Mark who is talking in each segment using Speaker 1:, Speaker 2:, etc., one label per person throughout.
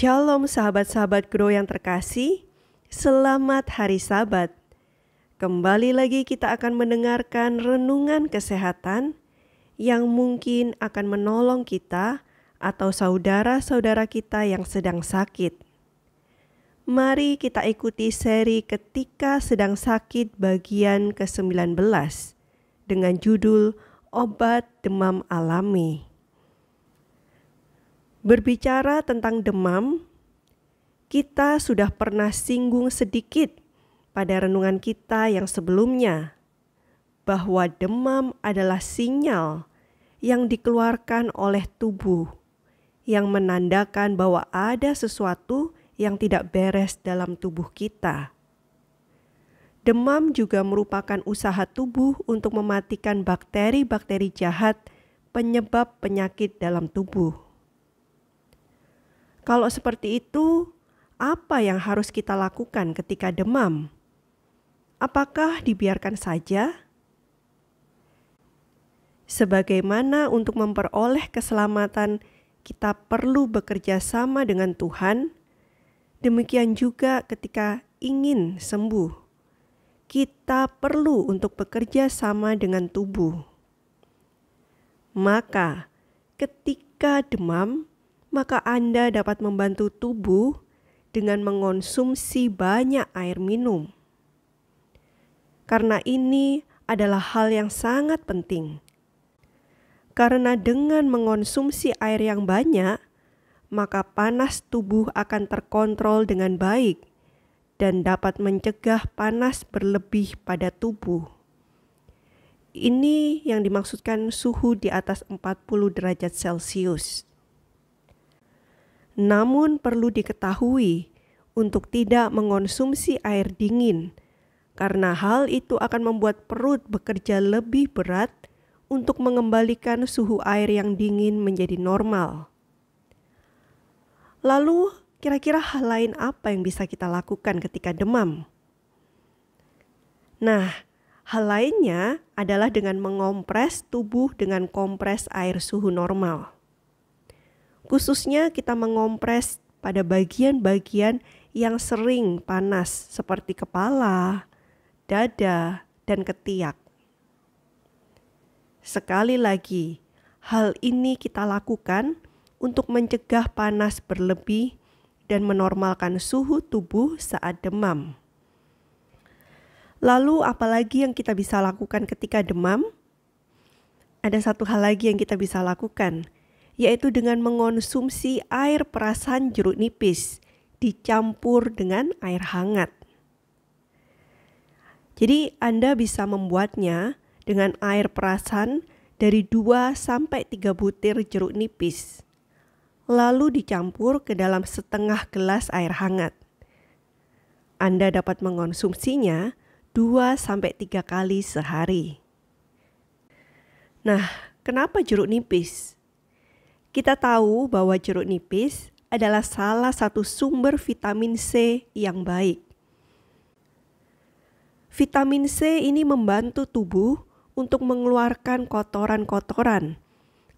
Speaker 1: Shalom sahabat-sahabat Grow yang terkasih, selamat hari Sabat. Kembali lagi kita akan mendengarkan renungan kesehatan yang mungkin akan menolong kita atau saudara-saudara kita yang sedang sakit. Mari kita ikuti seri Ketika Sedang Sakit bagian ke-19 dengan judul Obat Demam Alami. Berbicara tentang demam, kita sudah pernah singgung sedikit pada renungan kita yang sebelumnya bahwa demam adalah sinyal yang dikeluarkan oleh tubuh yang menandakan bahwa ada sesuatu yang tidak beres dalam tubuh kita. Demam juga merupakan usaha tubuh untuk mematikan bakteri-bakteri jahat penyebab penyakit dalam tubuh. Kalau seperti itu, apa yang harus kita lakukan ketika demam? Apakah dibiarkan saja? Sebagaimana untuk memperoleh keselamatan, kita perlu bekerja sama dengan Tuhan. Demikian juga ketika ingin sembuh, kita perlu untuk bekerja sama dengan tubuh. Maka, ketika demam, maka Anda dapat membantu tubuh dengan mengonsumsi banyak air minum. Karena ini adalah hal yang sangat penting. Karena dengan mengonsumsi air yang banyak, maka panas tubuh akan terkontrol dengan baik dan dapat mencegah panas berlebih pada tubuh. Ini yang dimaksudkan suhu di atas 40 derajat Celcius. Namun perlu diketahui untuk tidak mengonsumsi air dingin, karena hal itu akan membuat perut bekerja lebih berat untuk mengembalikan suhu air yang dingin menjadi normal. Lalu, kira-kira hal lain apa yang bisa kita lakukan ketika demam? Nah, hal lainnya adalah dengan mengompres tubuh dengan kompres air suhu normal. Khususnya kita mengompres pada bagian-bagian yang sering panas seperti kepala, dada, dan ketiak. Sekali lagi, hal ini kita lakukan untuk mencegah panas berlebih dan menormalkan suhu tubuh saat demam. Lalu apalagi yang kita bisa lakukan ketika demam? Ada satu hal lagi yang kita bisa lakukan, yaitu dengan mengonsumsi air perasan jeruk nipis dicampur dengan air hangat. Jadi Anda bisa membuatnya dengan air perasan dari 2-3 butir jeruk nipis, lalu dicampur ke dalam setengah gelas air hangat. Anda dapat mengonsumsinya 2-3 kali sehari. Nah, kenapa jeruk nipis? Kita tahu bahwa jeruk nipis adalah salah satu sumber vitamin C yang baik. Vitamin C ini membantu tubuh untuk mengeluarkan kotoran-kotoran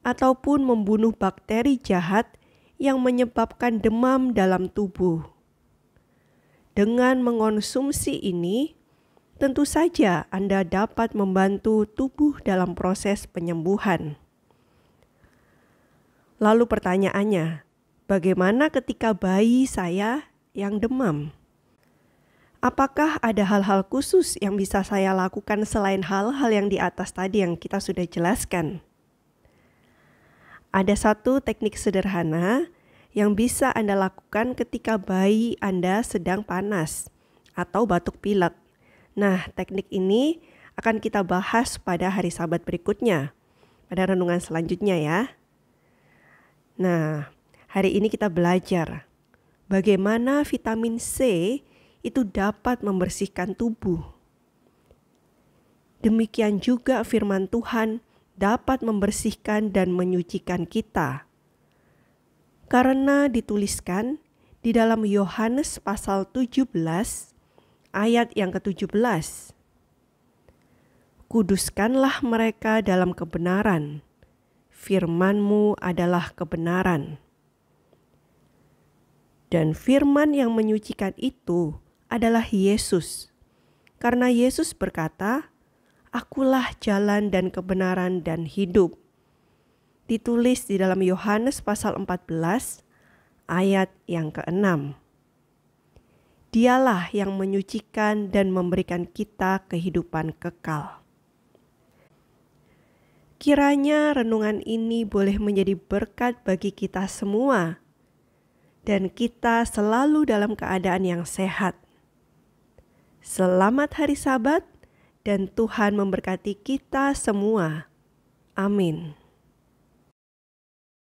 Speaker 1: ataupun membunuh bakteri jahat yang menyebabkan demam dalam tubuh. Dengan mengonsumsi ini, tentu saja Anda dapat membantu tubuh dalam proses penyembuhan. Lalu pertanyaannya, bagaimana ketika bayi saya yang demam? Apakah ada hal-hal khusus yang bisa saya lakukan selain hal-hal yang di atas tadi yang kita sudah jelaskan? Ada satu teknik sederhana yang bisa Anda lakukan ketika bayi Anda sedang panas atau batuk pilek. Nah, teknik ini akan kita bahas pada hari Sabat berikutnya, pada renungan selanjutnya ya. Nah, hari ini kita belajar bagaimana vitamin C itu dapat membersihkan tubuh. Demikian juga firman Tuhan dapat membersihkan dan menyucikan kita. Karena dituliskan di dalam Yohanes pasal 17 ayat yang ke-17. Kuduskanlah mereka dalam kebenaran. Firman-Mu adalah kebenaran. Dan firman yang menyucikan itu adalah Yesus. Karena Yesus berkata, "Akulah jalan dan kebenaran dan hidup." Ditulis di dalam Yohanes pasal 14 ayat yang ke-6. Dialah yang menyucikan dan memberikan kita kehidupan kekal. Kiranya renungan ini boleh menjadi berkat bagi kita semua, dan kita selalu dalam keadaan yang sehat. Selamat hari Sabat, dan Tuhan memberkati kita semua. Amin.